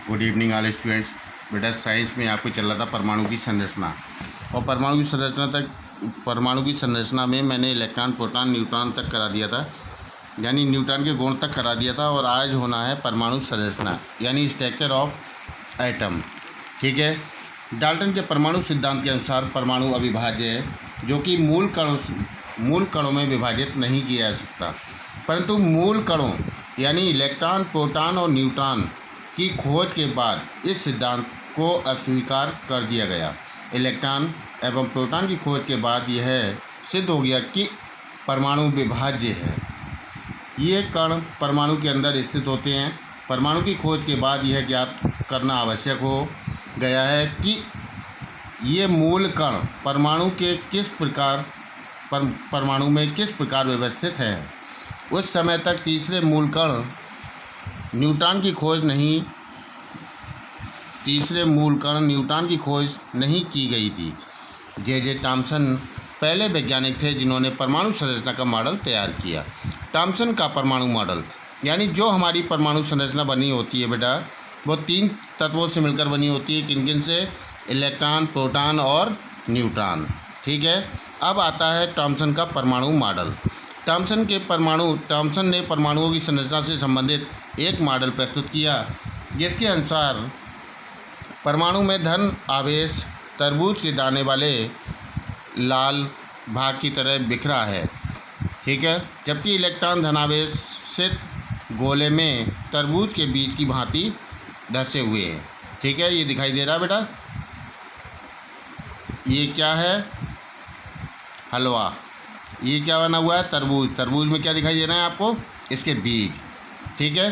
Good evening all students. बेटा science में आपको चल रहा था परमाणु की संरचना, और परमाणु की संरचना में मैंने इलेक्ट्रॉन, प्रोटॉन, न्यूट्रॉन तक करा दिया था, यानी न्यूटन के गुण तक करा दिया था। और आज होना है परमाणु संरचना यानी स्ट्रक्चर ऑफ एटम। ठीक है। डाल्टन के परमाणु सिद्धांत के अनुसार परमाणु अविभाज्य है, जो कि मूल कणों में विभाजित नहीं किया जा सकता, परंतु मूल कणों यानी इलेक्ट्रॉन, प्रोटॉन और न्यूट्रॉन की खोज के बाद इस सिद्धांत को अस्वीकार कर दिया गया। इलेक्ट्रॉन एवं प्रोटॉन की खोज के बाद यह सिद्ध हो गया कि परमाणु विभाज्य है। ये कण परमाणु के अंदर स्थित होते हैं। परमाणु की खोज के बाद यह ज्ञात करना आवश्यक हो गया है कि ये मूल कण परमाणु में किस प्रकार व्यवस्थित हैं। उस समय तक तीसरे मूल कण न्यूट्रॉन की खोज नहीं की गई थी। जे थॉम्सन पहले वैज्ञानिक थे जिन्होंने परमाणु संरचना का मॉडल तैयार किया। थॉम्सन का परमाणु मॉडल यानी जो हमारी परमाणु संरचना बनी होती है बेटा, वो 3 तत्वों से मिलकर बनी होती है। किन किन से? इलेक्ट्रॉन, प्रोटॉन और न्यूट्रॉन। ठीक है। अब आता है थॉम्सन का परमाणु मॉडल। थॉम्सन ने परमाणुओं की संरचना से संबंधित एक मॉडल प्रस्तुत किया, जिसके अनुसार परमाणु में धन आवेश तरबूज के दाने वाले लाल भाग की तरह बिखरा है। ठीक है। जबकि इलेक्ट्रॉन धनावेशित गोले में तरबूज के बीज की भांति धंसे हुए हैं। ठीक है। ये दिखाई दे रहा है बेटा, ये क्या है? हलवा। ये क्या बना हुआ है? तरबूज में क्या दिखाई दे रहा है आपको? इसके बीज। ठीक है।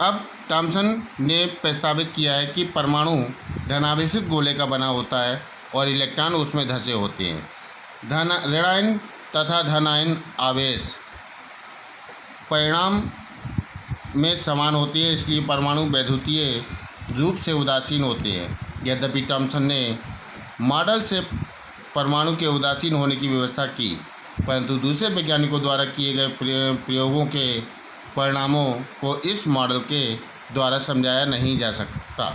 अब थॉम्सन ने प्रस्तावित किया है कि परमाणु धनावेशित गोले का बना होता है और इलेक्ट्रॉन उसमें धंसे होते हैं। ऋणायन तथा धनायन आवेश परिणाम में समान होती है, इसलिए परमाणु वैद्युतीय रूप से उदासीन होते हैं। यद्यपि थॉम्सन ने मॉडल से परमाणु के उदासीन होने की व्यवस्था की, परंतु दूसरे वैज्ञानिकों द्वारा किए गए प्रयोगों के परिणामों को इस मॉडल के द्वारा समझाया नहीं जा सकता।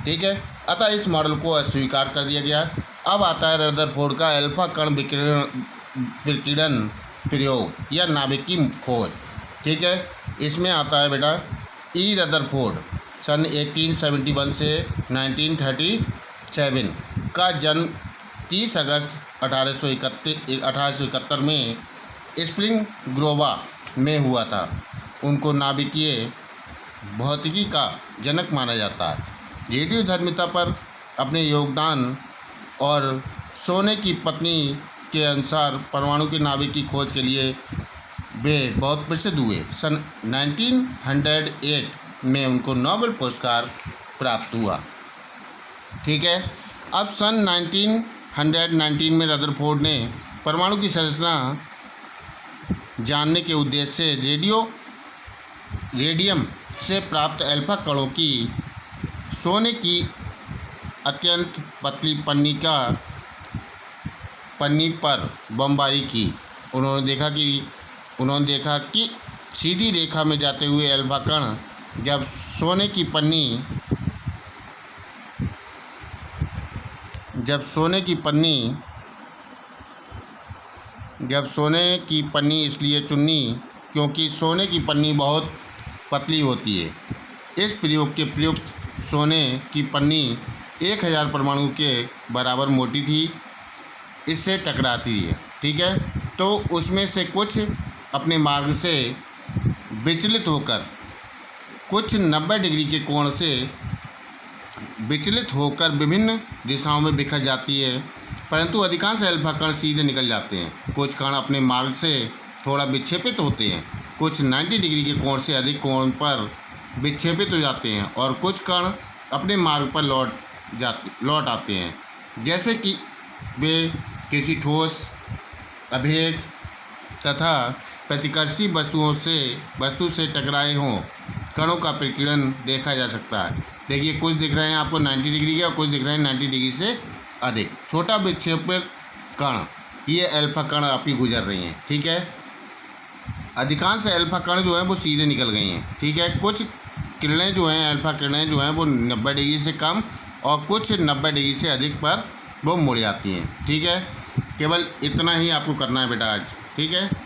ठीक है। अतः इस मॉडल को अस्वीकार कर दिया गया। अब आता है रदरफोर्ड का अल्फा कण विकिरण प्रयोग या नाभिक की खोज। ठीक है। इसमें आता है बेटा ई रदरफोर्ड सन 1871 से 1937 का जन्म 30 अगस्त 1871 में स्प्रिंग ग्रोवा में हुआ था। उनको नाभिकीय भौतिकी का जनक माना जाता है। रेडियोधर्मिता पर अपने योगदान और सोने की पत्नी के अनुसार परमाणु के नाभिक की खोज के लिए वे बहुत प्रसिद्ध हुए। सन 1908 में उनको नोबेल पुरस्कार प्राप्त हुआ। ठीक है। अब सन 1919 में रदरफोर्ड ने परमाणु की संरचना जानने के उद्देश्य से रेडियम से प्राप्त अल्फा कणों की सोने की अत्यंत पतली पन्नी पर बमबारी की। उन्होंने देखा कि सीधी रेखा में जाते हुए अल्फा कण जब सोने की पन्नी इसलिए चुनी क्योंकि सोने की पन्नी बहुत पतली होती है। इस प्रयोग के प्रयुक्त सोने की पन्नी 1000 परमाणु के बराबर मोटी थी, इससे टकराती है। ठीक है। तो उसमें से कुछ अपने मार्ग से विचलित होकर कुछ 90 डिग्री के कोण से विचलित होकर विभिन्न दिशाओं में बिखर जाती है, परंतु अधिकांश अल्फा कण सीधे निकल जाते हैं। कुछ कण अपने मार्ग से थोड़ा विक्षेपित होते हैं, कुछ 90 डिग्री के कोण से अधिक कोण पर विक्षेपित हो जाते हैं, और कुछ कण अपने मार्ग पर लौट आते हैं, जैसे कि वे किसी ठोस, अभेद तथा प्रतिकर्षी वस्तु से टकराए हों। कणों का प्रकीर्णन देखा जा सकता है। देखिए, कुछ दिख रहे हैं आपको 90 डिग्री के और कुछ दिख रहे हैं 90 डिग्री से अधिक। छोटा विक्षेपित कण, ये अल्फा कण आपकी गुजर रही हैं। ठीक है। अधिकांश अल्फा कण जो है वो सीधे निकल गई हैं। ठीक है। कुछ किरणें जो हैं, अल्फ़ा किरणें जो हैं वो 90 डिग्री से कम और कुछ 90 डिग्री से अधिक पर वो मुड़ जाती हैं। ठीक है, केवल इतना ही आपको करना है बेटा आज। ठीक है।